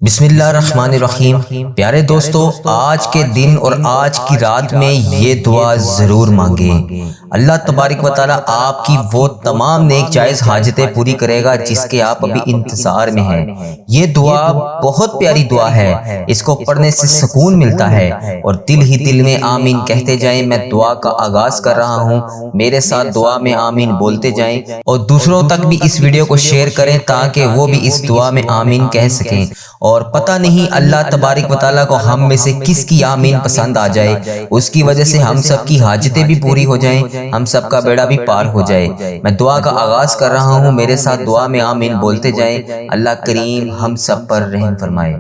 بسم اللہ الرحمن الرحیم۔ پیارے دوستو، آج کے دن اور آج کی رات میں یہ دعا ضرور مانگیں۔ اللہ تبارک و تعالیٰ آپ کی وہ تمام نیک جائز حاجتیں پوری کرے گا جس کے آپ ابھی انتظار میں ہیں۔ یہ دعا بہت پیاری دعا ہے، اس کو پڑھنے سے سکون ملتا ہے اور دل ہی دل میں آمین کہتے جائیں۔ میں دعا کا آغاز کر رہا ہوں، میرے ساتھ دعا میں آمین بولتے جائیں اور دوسروں تک بھی اس ویڈیو کو شیئر کریں تاکہ وہ بھی اس دعا میں آمین کہہ سکیں۔ اور پتہ نہیں اللہ تبارک و تعالیٰ کو ہم میں سے کس کی آمین پسند آ جائے، اس کی وجہ سے ہم سب کی حاجتیں بھی پوری ہو جائیں، ہم سب کا بیڑا بھی پار ہو جائے۔ میں دعا کا آغاز کر رہا ہوں، میرے ساتھ دعا میں آمین بولتے جائیں۔ اللہ کریم ہم سب پر رحم فرمائے۔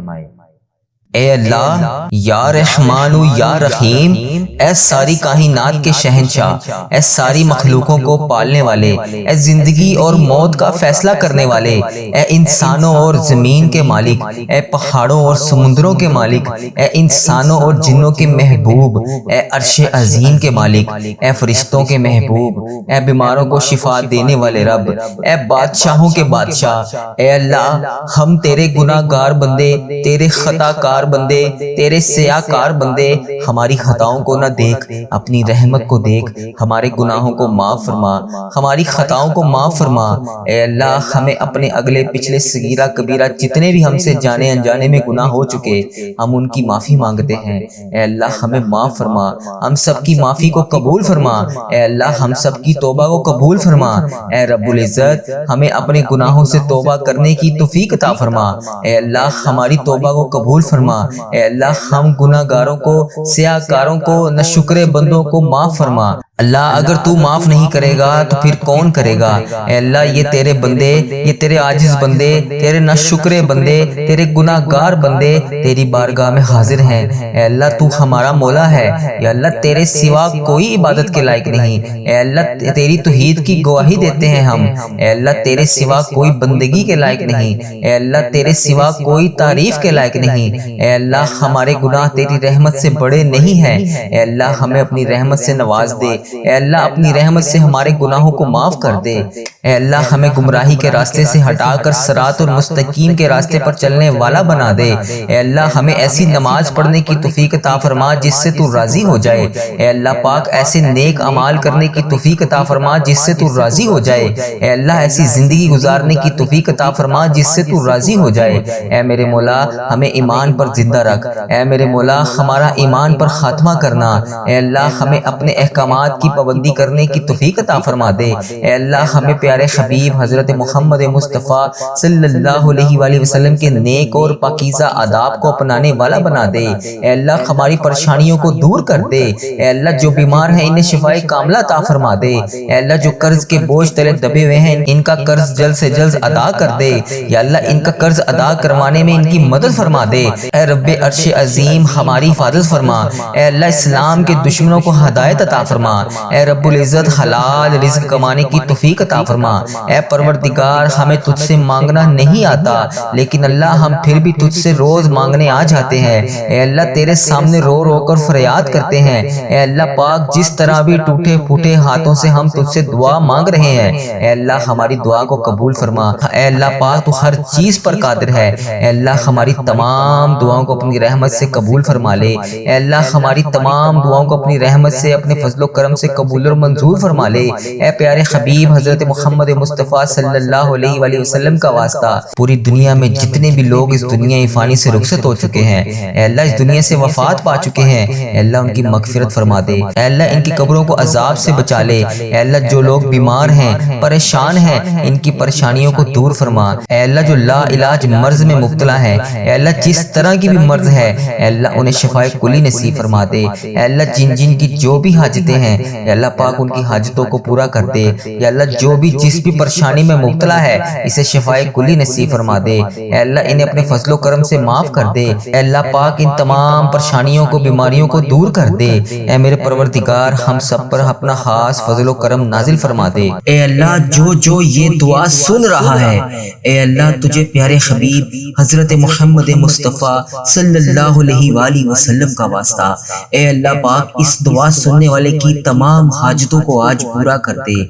اے اللہ، یا رحمان و یا رحیم، اے ساری کائنات کے شہنشاہ، اے ساری مخلوقوں کو پالنے والے، اے زندگی اور موت کا فیصلہ کرنے والے، اے انسانوں اور زمین کے مالک، اے پہاڑوں اور سمندروں کے مالک، اے انسانوں اور جنوں کے محبوب، اے عرش عظیم کے مالک، اے فرشتوں کے محبوب، اے بیماروں کو شفا دینے والے رب، اے بادشاہوں کے بادشاہ، اے اللہ، ہم تیرے گناہ گار بندے، تیرے خطا کار بندے، تیرے سیاہ کار بندے، ہماری خطاؤں کو نہ دیکھ، اپنی رحمت کو دیکھ، ہمارے گناہوں کو معاف فرما، ہماری خطاؤں کو معاف فرما۔ اے اللہ، ہمیں اپنے اگلے پچھلے صغیرہ کبیرہ جتنے بھی ہم سے جانے انجانے میں گناہ ہو چکے، ہم ان کی معافی مانگتے ہیں۔ اے اللہ، ہمیں معاف فرما، ہم سب کی معافی کو قبول فرما۔ اے اللہ، ہم سب کی توبہ کو قبول فرما۔ اے رب العزت، ہمیں اپنے گناہوں سے توبہ کرنے کی توفیق عطا فرما۔ اے اللہ، ہماری توبہ کو قبول فرما۔ اے اللہ، ہم گناہ گاروں کو، سیاہ کاروں کو، ناشکرے بندوں کو معاف فرما۔ اللہ، اگر تو معاف نہیں کرے گا تو پھر کون کرے گا؟ اے اللہ، یہ تیرے بندے، یہ تیرے عاجز بندے، تیرے ناشکرے بندے، تیرے گناہ گار بندے تیری بارگاہ میں حاضر ہیں۔ اے اللہ، تو ہمارا مولا ہے۔ یا اللہ، تیرے سوا کوئی عبادت کے لائق نہیں۔ اے اللہ، تیری توحید کی گواہی دیتے ہیں ہم۔ اے اللہ، تیرے سوا کوئی بندگی کے لائق نہیں۔ اے اللہ، تیرے سوا کوئی تعریف کے لائق نہیں۔ اے اللہ، ہمارے گناہ تیری رحمت سے بڑے نہیں ہیں۔ اے اللہ، ہمیں اپنی رحمت سے نواز دے۔ اے اللہ، اپنی رحمت سے ہمارے گناہوں کو معاف کر دے۔ اے اللہ، ہمیں گمراہی کے راستے سے ہٹا کر صراط المستقیم کے راستے پر چلنے والا بنا دے۔ اے اللہ، ہمیں ایسی نماز پڑھنے کی توفیق عطا فرما جس سے تو راضی ہو جائے۔ اے اللہ پاک، ایسے نیک اعمال کرنے کی توفیق عطا فرما جس سے تو راضی ہو جائے۔ اے اللہ، ایسی زندگی گزارنے کی توفیق عطا فرما جس سے تو راضی ہو جائے۔ اے میرے مولا، ہمیں ایمان پر زندہ رکھ۔ اے میرے مولا، ہمارا ایمان پر خاتمہ کرنا۔ اے اللہ، ہمیں اپنے احکامات کی پابندی کرنے کی توفیق عطا فرما دے۔ اے اللہ، ہمیں پیارے حبیب حضرت محمد مصطفیٰ صلی اللہ علیہ وآلہ وسلم کے نیک اور پاکیزہ آداب کو اپنانے والا بنا دے۔ اے اللہ، ہماری پریشانیوں کو دور کر دے۔ اے اللہ، جو بیمار ہیں انہیں شفائے کاملہ عطا فرما دے۔ اے اللہ، جو قرض کے بوجھ تلے دبے ہوئے ہیں ان کا قرض جلد سے جلد ادا کر دے۔ یا اللہ، ان کا قرض ادا کروانے میں ان کی مدد فرما دے۔ اے رب عرش عظیم، ہماری حفاظت فرما۔ اے اللہ، اسلام کے دشمنوں کو ہدایت عطا فرما۔ اے رب العزت، حلال رزق کمانے کی توفیق عطا فرما۔ اے پروردگار، ہمیں تجھ سے مانگنا نہیں آتا لیکن اللہ ہم پھر بھی تجھ سے روز مانگنے آ جاتے ہیں۔ اے اللہ، تیرے سامنے رو رو کر فریاد کرتے ہیں۔ اے اللہ پاک، جس طرح بھی ٹوٹے پھوٹے ہاتھوں سے ہم تجھ سے دعا مانگ رہے ہیں، اے اللہ ہماری دعا کو قبول فرما۔ اے اللہ پاک، تو ہر چیز پر قادر ہے۔ اے اللہ، ہماری تمام دعاؤں کو اپنی رحمت سے قبول فرما لے۔ اے اللہ، ہماری تمام دعاؤں کو اپنی رحمت سے، اپنے فضل و کرم سے قبول اور منظور فرما لے۔ اے پیارے حبیب حضرت محمد مصطفیٰ صلی اللہ علیہ وآلہ وسلم کا واسطہ، پوری دنیا میں جتنے بھی لوگ اس دنیا فانی سے رخصت ہو چکے ہیں، اے اللہ اس دنیا سے وفات پا چکے ہیں، اے اللہ ان کی مغفرت فرما دے۔ اے اللہ، ان کی قبروں کو عذاب سے بچا لے۔ اے اللہ، جو لوگ بیمار ہیں، پریشان ہیں، ان کی پریشانیوں کو دور فرما۔ اے اللہ، جو لا علاج مرض میں مبتلا ہے، اے اللہ جس طرح کی بھی مرض ہے، اے اللہ انہیں شفائے کلی نصیب فرما دے۔ اے اللہ، جن جن کی جو بھی حاجتیں ہیں، اے اللہ پاک ان کی حاجتوں کو پورا کر دے۔ یا اللہ، جو بھی جس بھی پریشانی میں مبتلا ہے اسے شفائے کلی نصیب فرما دے۔ اے اللہ، انہیں اپنے فضل و کرم سے معاف کر دے۔ اے اللہ پاک، ان تمام پریشانیوں کو، بیماریوں کو دور کر دے۔ اے میرے پروردگار، ہم سب پر اپنا خاص فضل و کرم نازل فرما دے۔ اے اللہ، جو یہ دعا سن رہا ہے، اے اللہ تجھے پیارے حبیب حضرت محمد مصطفیٰ صلی اللہ علیہ وآلہ وسلم کا واسطہ، اے اللہ پاک اس دعا سننے والے کی تمام حاجتوں کو آج پورا کر دے۔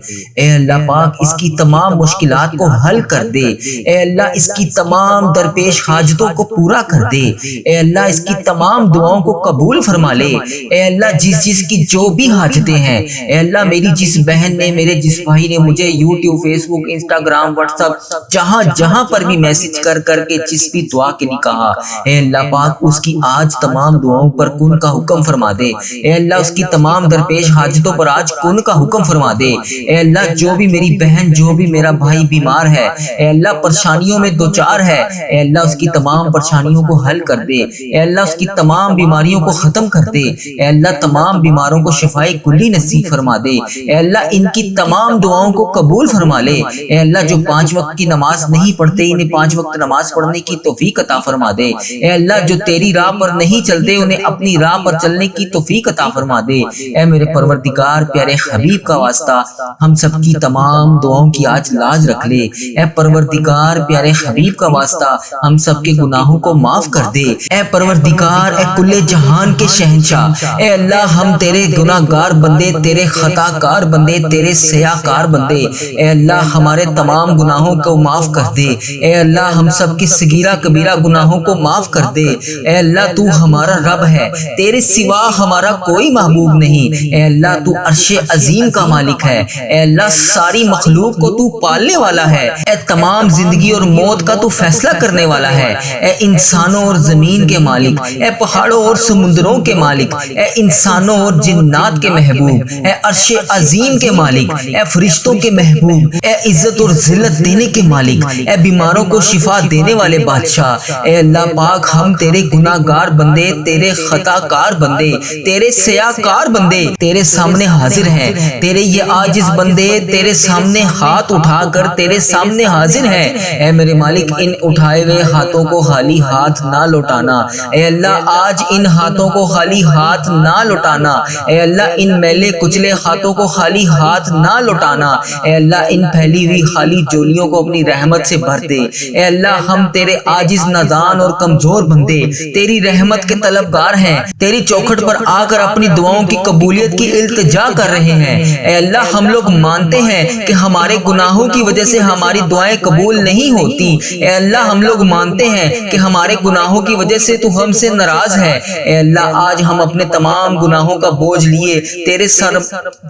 اے اللہ پاک اس کی تمام مشکلات کو حل کر دے۔ اے اللہ اس کی تمام درپیش حاجتوں کو پورا کر دے۔ اے اللہ اس کی تمام دعاؤں کو قبول فرما لے۔ اے اللہ جس کی جو بھی حاجتیں ہیں، اے اللہ میری جس بہن نے، میرے جس بھائی نے مجھے یوٹیوب، فیس بک، انسٹاگرام، واٹس ایپ، جہاں پر بھی میسج کر کے جس بھی دعا کے لیے کہا، اے اللہ پاک اس کی آج تمام دعاؤں پر کن کا حکم فرما دے۔ اے اللہ اس کی تمام درپیش حاجتوں پر آج کن کا حکم فرما دے۔ اے اللہ جو بھی میری بہن، جو بھی میرا بھائی بیمار ہے، اے اللہ پریشانیوں میں دوچار ہے، اے اللہ اس کی تمام پریشانیوں کو حل کر دے۔ اے اللہ اس کی تمام بیماریوں کو ختم کر دے۔ اے اللہ تمام بیماروں کو شفائے کلی نصیب فرما دے۔ اے اللہ ان کی تمام دعاؤں کو قبول فرما لے۔ اے اللہ جو 5 وقت کی نماز نہیں پڑھتے، انہیں 5 وقت نماز پڑھنے کی توفیق عطا فرما دے۔ اے اللہ جو تیری راہ پر نہیں چلتے، انہیں اپنی راہ پر چلنے کی توفیق عطا فرما دے۔ اے میرے پروردگار پیارے حبیب کا واسطہ ہم سب کی تمام دعاؤں کی آج لاج رکھ لے۔ اے پروردگار پیارے حبیب کا واسطہ ہم سب کے گناہوں کو معاف کر دے۔ اے پروردگار، اے کل جہان کے شہنشاہ، اے اللہ ہم تیرے گناہ گار بندے، تیرے خطا کار بندے، تیرے سیاہ کار بندے، اے اللہ ہمارے تمام گناہوں کو معاف کر دے۔ اے اللہ ہم سب کی صغیرہ کبیرہ گناہوں کو معاف کر دے۔ اے اللہ تو ہمارا رب ہے، تیرے سوا ہمارا کوئی محبوب نہیں۔ اے اللہ تو عرش عظیم کا مالک ہے۔ اے اللہ ساری مخلوق کو تو پالنے والا ہے۔ اے تمام زندگی اور موت کا تو فیصلہ کرنے والا ہے۔ اے انسانوں اور زمین کے مالک، اے پہاڑوں اور سمندروں کے مالک، اے انسانوں اور جنات کے محبوب، اے عرش عظیم کے مالک، اے فرشتوں کے محبوب، اے عزت اور ذلت دینے کے مالک، اے بیماروں کو شفا دینے والے بادشاہ، اے اللہ پاک ہم تیرے گناہ گار بندے، تیرے خطا کار بندے، تیرے سیاہ کار بندے تیرے سامنے حاضر ہیں۔ تیرے یہ عاجز بندے تیرے سامنے ہاتھ اٹھا کر تیرے سامنے حاضر ہیں۔ اے میرے مالک ان اٹھائے ہوئے ہاتھوں کو خالی ہاتھ نہ لوٹانا۔ اے اللہ آج ان ہاتھوں کو خالی ہاتھ نہ لوٹانا۔ اے اللہ ان میلے کچلے ہاتھوں کو خالی ہاتھ نہ لوٹانا۔ اے اللہ ان پھیلی ہوئی خالی جولیوں کو اپنی رحمت سے بھر دے۔ اے اللہ ہم تیرے عاجز نادان اور کمزور بندے تیری رحمت کے طلبگار ہیں، تیری چوکھٹ پر آ کر اپنی دعاؤں کی قبولیت کی التجا کر رہے ہیں۔ اے اللہ ہم لوگ مانتے ہیں کہ ہمارے گناہوں کی وجہ سے ہماری دعائیں قبول نہیں ہوتی۔ اے اللہ ہم لوگ مانتے ہیں کہ ہمارے گناہوں کی وجہ سے تو ہم سے ناراض ہے۔ اے اللہ آج ہم اپنے تمام گناہوں کا بوجھ لیے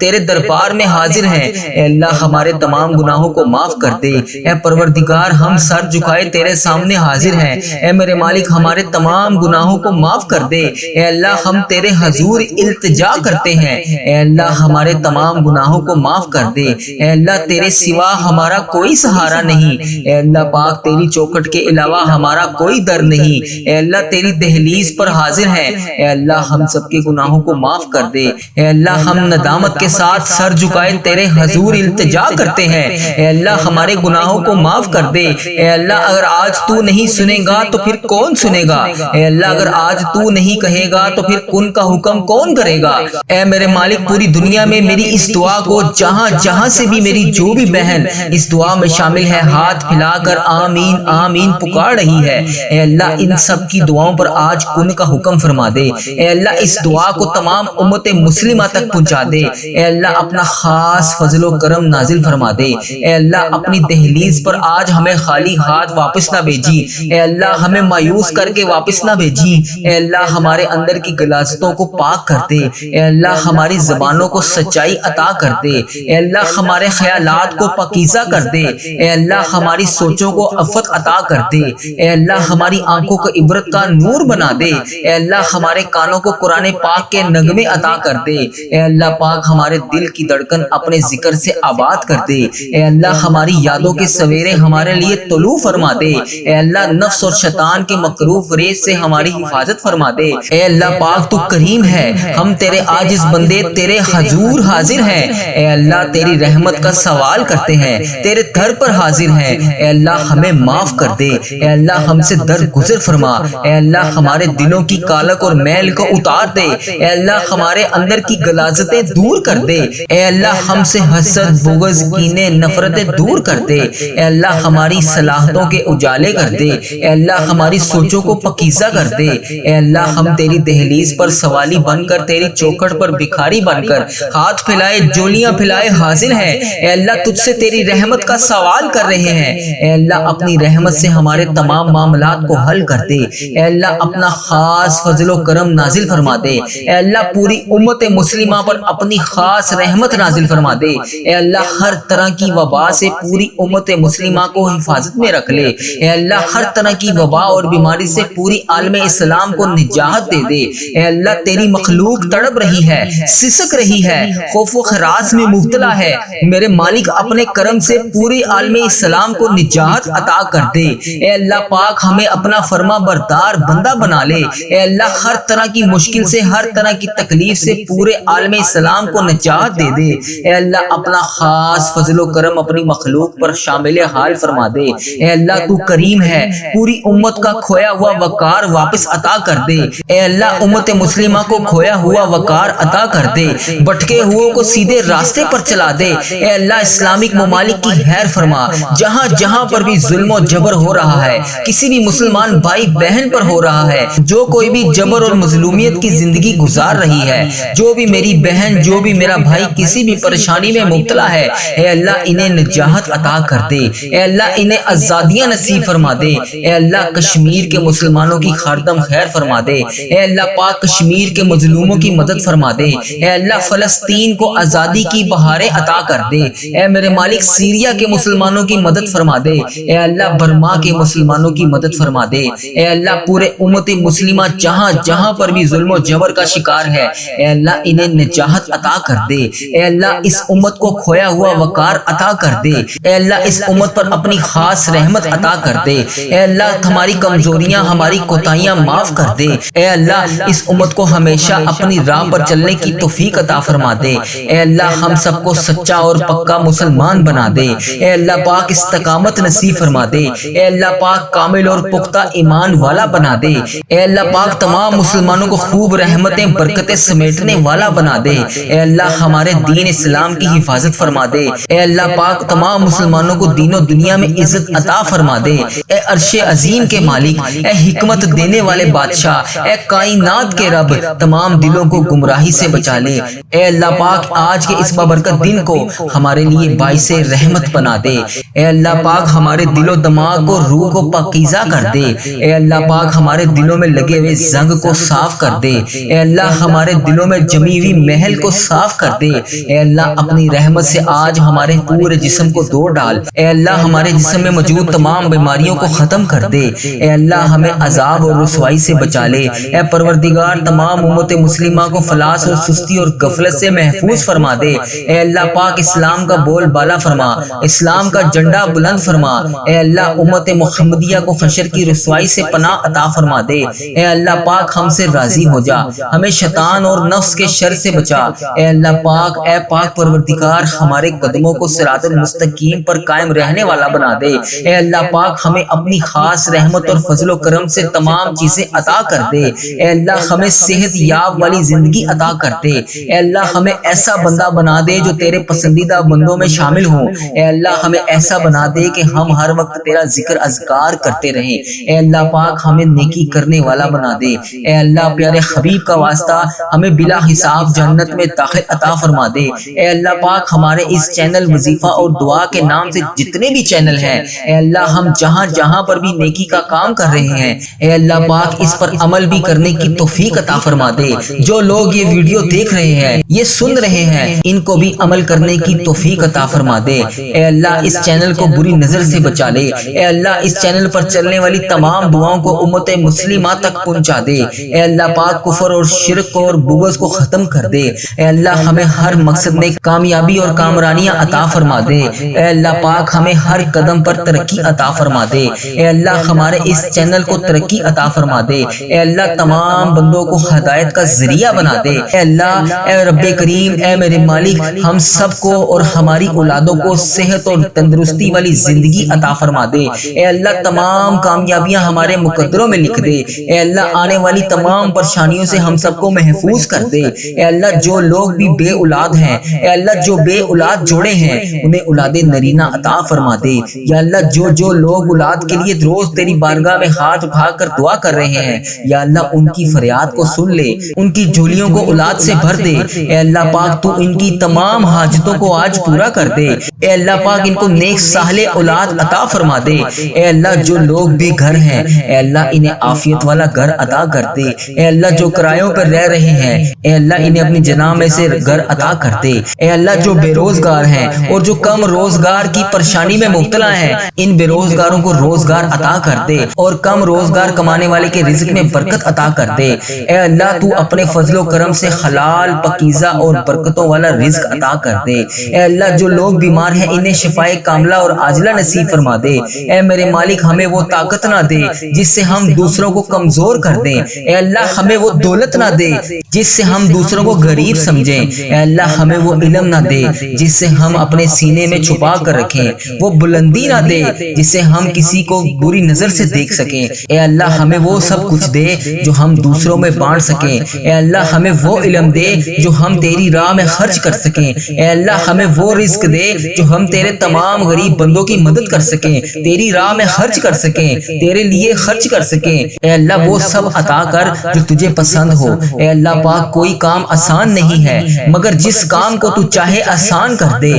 تیرے دربار میں حاضر ہیں۔ اے اللہ ہمارے تمام گناہوں کو معاف کر دے۔ اے پروردگار ہم سر جھکائے تیرے سامنے حاضر ہیں۔ اے میرے مالک ہمارے تمام گناہوں کو معاف کر دے۔ اے اللہ ہم تیرے حضور التجا کرتے ہیں۔ اے اللہ ہمارے تمام گناہوں کو معاف کر دے۔ اے اللہ تیرے سوا ہمارا کوئی سہارا نہیں۔ اے اللہ پاک تیری چوکھٹ کے علاوہ ہمارا کوئی در نہیں۔ اے اللہ تیری دہلیز پر حاضر ہیں۔ اے اللہ ہم سب کے گناہوں کو معاف کر دے۔ اے اللہ ہم ندامت کے ساتھ سر جھکائے تیرے حضور التجا کرتے ہیں۔ اے اللہ ہمارے گناہوں کو معاف کر دے۔ اے اللہ اگر آج تو نہیں سنے گا تو پھر کون سنے گا؟ اے اللہ اگر آج تو نہیں کہے گا تو پھر کن کا حکم کون کرے گا؟ اے میرے مالک پوری دنیا میں میری اس دعا کو جہاں سے بھی میری جو بھی بہن اس دعا میں شامل ہے ہاتھ پھیلا کر آمین آمین پکار رہی ہے، اے اللہ ان سب کی دعاؤں پر آج کن کا حکم فرما دے۔ اے اللہ اس دعا کو تمام امت مسلمہ تک پہنچا دے۔ اے اللہ اپنا خاص فضل و کرم نازل فرما دے۔ اے اللہ اپنی دہلیز پر آج ہمیں خالی ہاتھ واپس نہ بھیجی۔ اے اللہ ہمیں مایوس کر کے واپس نہ بھیجی۔ اے اللہ ہمارے اندر کی غلاظتوں کو پاک کر دے۔ اے اللہ ہماری زبانوں کو سچائی عطا کر دے۔ اے اللہ ہمارے خیالات کو پاکیزہ کر دے۔ اے اللہ ہماری سوچوں کو عفت عطا کر دے۔ اے اللہ ہماری آنکھوں کو عبرت کا نور بنا دے۔ اے اللہ ہمارے کانوں کو قرآن پاک کے نغمے عطا کر دے۔ اے اللہ پاک ہمارے دل کی دھڑکن اپنے ذکر سے آباد کر دے۔ اے اللہ ہماری یادوں کے سویرے ہمارے لیے طلوع فرما دے۔ اے اللہ نفس اور شیطان کے مکروہ ریز سے ہماری حفاظت فرما دے۔ اے اللہ پاک تو کریم ہے، ہم تیرے عاجز بندے تیرے حضور حاضر ہیں۔ اے اللہ تیری رحمت کا سوال کرتے ہیں، تیرے در پر حاضر ہیں۔ اے اللہ ہمیں معاف کر دے۔ اے اللہ ہم سے درگزر فرما۔ اے اللہ ہمارے دلوں کی کالک اور میل کو اتار دے۔ اے اللہ ہمارے اندر کی غلاظتیں دور کر دے۔ اے اللہ ہم سے حسد، بغض، کینے، نفرتیں دور کر دے۔ اے اللہ ہماری صلاحتوں کے اجالے کر دے۔ اے اللہ ہماری سوچوں کو پاکیزہ کر دے۔ اے اللہ ہم تیری دہلیز پر سوالی بن کر تیری چوکھٹ پر بھکاری بھکاری بن کر ہاتھ پھیلائے جولیاں پھیلائے حاضر ہیں۔ اے اللہ تجھ سے تیری رحمت کا سوال کر رہے ہیں۔ اے اللہ اپنی رحمت سے ہمارے تمام معاملات کو حل کر دے۔ اے اللہ اپنا خاص فضل و کرم نازل فرما دے۔ اے اللہ پوری امت مسلمہ پر اپنی خاص رحمت نازل فرما دے۔ اے اللہ ہر طرح کی وبا سے پوری امت مسلمہ کو حفاظت میں رکھ لے۔ اے اللہ ہر طرح کی وبا اور بیماری سے پوری عالم اسلام کو نجات دے دے۔ اے اللہ تیری مخلوق تڑپ رہی ہے، سسک رہی ہے، خوف و خراش میں مبتلا ہے۔ میرے مالک اپنے کرم سے پوری عالم اسلام کو نجات عطا کر دے۔ اے اللہ پاک ہمیں اپنا فرما بردار بندہ بنا لے۔ اے اللہ ہر طرح کی مشکل سے، ہر طرح کی تکلیف سے پورے عالم اسلام کو نجات دے دے۔ اے اللہ اپنا خاص فضل و کرم اپنی مخلوق پر شامل حال فرما دے۔ اے اللہ تو کریم ہے، پوری امت کا کھویا ہوا وقار واپس عطا کر دے۔ اے اللہ امت مسلمہ کو کھویا ہوا وقار عطا کر دے، بھٹکے ہوئے کو سیدھے راستے پر چلا دے۔ اے اللہ اسلامک ممالک کی خیر فرما، جہاں جہاں پر بھی ظلم و جبر ہو رہا ہے، کسی بھی مسلمان بھائی بہن پر ہو رہا ہے، جو کوئی بھی جبر اور مظلومیت کی زندگی گزار رہی ہے، جو بھی میری بہن، جو بھی میرا بھائی کسی بھی پریشانی میں مبتلا ہے، اے اللہ انہیں نجات عطا کر دے۔ اے اللہ انہیں آزادیاں نصیب فرما دے۔ اے اللہ کشمیر کے مسلمانوں کی خاردم خیر فرما دے۔ اے اللہ پاک کشمیر کے مظلوموں کی مدد فرما دے۔ اے اللہ فلسطین کو آزادی کی بہاریں عطا کر دے۔ اے میرے مالک سیریا کے مسلمانوں کی مدد فرما دے۔ اے اللہ برما کے مسلمانوں کی مدد فرما دے۔ اے اللہ پورے امت مسلمہ جہاں جہاں پر بھی ظلم و جبر کا شکار ہے، اے اللہ انہیں نجات عطا کر دے۔ اے اللہ اس امت کو کھویا ہوا وقار عطا کر دے۔ اے اللہ اس امت پر اپنی خاص رحمت عطا کر دے۔ اے اللہ ہماری کمزوریاں، ہماری کوتاہیاں معاف کر دے۔ اے اللہ اس امت کو ہمیشہ اپنی راہ پر چلنے کی توفیق عطا فرما دے۔ اے اللہ ہم سب کو سچا اور پکا مسلمان بنا دے۔ اے اللہ پاک استقامت نصیب فرما دے۔ اے اللہ پاک کامل اور پختہ ایمان والا بنا دے۔ اے اللہ پاک تمام مسلمانوں کو خوب رحمتیں برکتیں سمیٹنے والا بنا دے۔ اے اللہ ہمارے دین اسلام کی حفاظت فرما دے۔ اے اللہ پاک تمام مسلمانوں کو دین و دنیا میں عزت عطا فرما دے۔ اے عرش عظیم کے مالک، اے حکمت دینے والے بادشاہ، اے کائنات کے رب، تمام دلوں کو گمراہی سے بچا لے۔ اے اللہ پاک آج کے اس بابرکت دن کو ہمارے لیے باعث رحمت بنا دے۔ اے اللہ پاک ہمارے دل و دماغ کو، روح کو پاکیزہ کر دے۔ اے اللہ پاک ہمارے دلوں میں لگے ہوئے زنگ کو صاف کر دے۔ اے اللہ ہمارے دلوں میں جمی ہوئی محل کو صاف کر دے۔ اے اللہ اپنی رحمت سے آج ہمارے پورے جسم کو دھو ڈال۔ اے اللہ ہمارے جسم میں موجود تمام بیماریوں کو ختم کر دے۔ اے اللہ ہمیں عذاب اور رسوائی سے بچا لے۔ اے پروردگار تمام امت مسلمہ کو فلاس اور سستی اور غفلت سے محفوظ فرما دے۔ اے اللہ پاک اسلام کا بول بالا فرما، اسلام کا جھنڈا بلند فرما۔ اے اللہ امت محمدیہ کو حشر کی رسوائی سے پناہ عطا فرما دے۔ اے اللہ پاک ہم سے راضی ہو جا، ہمیں شیطان اور نفس کے شر سے بچا۔ اے اللہ پاک، اے پاک پروردگار ہمارے قدموں کو صراط المستقیم پر قائم رہنے والا بنا دے۔ اے اللہ پاک ہمیں اپنی خاص رحمت اور فضل و کرم سے تمام چیزیں عطا کر دے۔ اے اللہ ہمیں صحت یاب والی زندگی عطا کر دے۔ اے اللہ ہمیں ایسا بندہ بنا دے جو تیرے پسندیدہ بندوں میں شامل ہوں۔ اے اللہ ہمیں ایسا بنا دے کہ ہم ہر وقت تیرا ذکر اذکار کرتے رہیں۔ اے اللہ پاک ہمیں نیکی کرنے والا بنا دے۔ اے اللہ پیارے حبیب کا واسطہ ہمیں بلا حساب جنت میں داخل عطا فرما دے۔ اے اللہ پاک ہمارے اس چینل وظیفہ اور دعا کے نام سے جتنے بھی چینل ہیں، اے اللہ ہم جہاں جہاں پر بھی نیکی کا کام کر رہے ہیں، اے اللہ پاک اس پر عمل بھی کرنے کی توفیق عطا فرما دے۔ جو لوگ یہ ویڈیو دیکھ رہے ہیں، یہ سن رہے ہیں، ان کو بھی عمل کرنے کی توفیق عطا فرما دے۔ اے اللہ اس چینل کو بری نظر سے بچا لے۔ اے اللہ اس چینل پر چلنے والی تمام دعاؤں کو امت مسلمہ تک پہنچا دے۔ اے اللہ پاک کفر اور شرک اور بغض کو ختم کر دے۔ اے اللہ ہمیں ہر مقصد میں کامیابی اور کامرانیاں عطا فرما دے۔ اے اللہ پاک ہمیں ہر قدم پر ترقی عطا فرما دے۔ اے اللہ ہمارے اس چینل کو ترقی عطا فرما دے۔ اے اللہ تمام بندوں کو ہدایت کا ذریعہ بنا دے۔ اے اللہ، اے رب کریم، اے میرے مالک، ہم سب کو اور ہماری اولادوں کو صحت اور تندرستی والی زندگی عطا فرما دے۔ اے اللہ تمام کامیابیاں ہمارے مقدروں میں لکھ دے۔ اے اللہ آنے والی تمام پریشانیوں سے ہم سب کو محفوظ کر دے۔ اے اللہ جو لوگ بھی بے اولاد ہیں، اے اللہ جو بے اولاد جوڑے ہیں، انہیں اولاد نرینہ عطا فرما دے۔ یا اللہ جو لوگ اولاد کے لیے روز تیری بارگاہ میں ہاتھ اٹھا کر دعا کر رہے ہیں، یا اللہ ان کی فریاد کو سن لے، ان کی جھولیوں کو اولاد سے بھر دے۔ اے اللہ پاک تو ان کی تمام حاجتوں کو آج پورا کر دے۔ اے اللہ پاک ان کو نیک صالح اولاد عطا فرما دے۔ اے اللہ جو لوگ بھی گھر ہیں اے اللہ انہیں عافیت والا گھر عطا کر دے۔ اے اللہ جو کرایوں پر رہ رہے ہیں اے اللہ انہیں اپنی جناح میں سے گھر عطا کر دے۔ اے اللہ جو بے روزگار ہیں اور جو کم روزگار کی پریشانی میں مبتلا ہیں ان بے روزگاروں کو روزگار عطا کر دے اور کم روزگار کمانے والے کے رزق میں برکت عطا کر دے۔ اے اللہ تو اپنے فضل و کرم سے حلال پاکیزہ اور برکتوں والا رزق عطا کر دے۔ اے اللہ جو لوگ بیمار ہیں انہیں شفائے کاملہ اور عاجلہ نصیب فرما دے۔ اے میرے مالک ہمیں وہ طاقت نہ دے جس سے ہم دوسروں کو کمزور کر دیں۔ اے اللہ ہمیں وہ دولت نہ دے جس سے ہم دوسروں کو غریب سمجھیں۔ اے اللہ ہمیں وہ علم نہ دے جس سے ہم اپنے سینے میں چھپا کر رکھیں، وہ بلندی نہ دے جس سے ہم کسی کو بری نظر سے دیکھ سکیں۔ اے اللہ ہمیں وہ سب کچھ دے جو ہم دوسروں میں بانٹ سکیں۔ اے اللہ ہمیں وہ علم دے جو ہم تیری راہ میں خرچ کر سکیں۔ اے اللہ ہمیں وہ رزق دے جو ہم تیرے تمام غریب بندوں کی مدد کر سکیں، تیری راہ میں خرچ کر سکیں، تیرے لیے خرچ کر سکیں۔ اے اللہ وہ سب عطا کر جو تجھے پسند ہو۔ اے اللہ پاک کوئی کام آسان نہیں ہے مگر جس کام کو تو چاہے آسان کر دے۔